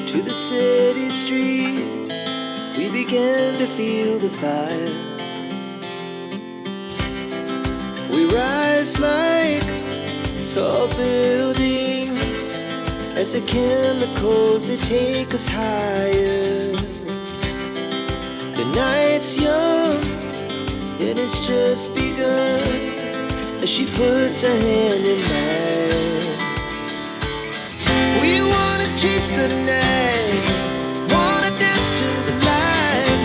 to the city streets, we began to feel the fire. We rise like tall buildings as the chemicals, they take us higher. The night's young and it's just begun as she puts her hand in mine. We wanna chase the night, wanna dance to the light,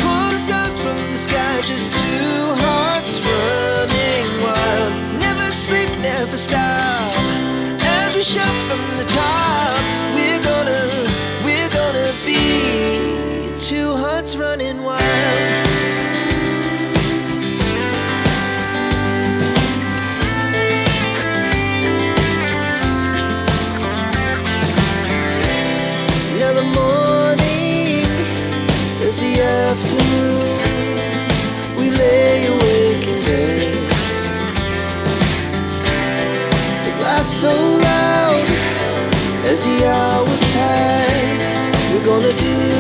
pull the stars from the sky, just two hearts running wild. Never sleep, never stop, as we shout from the top. We're gonna be two hearts running wild. Now the morning is the afternoon, we lay awake in bed. The laughs so loud as the hours pass. We're gonna do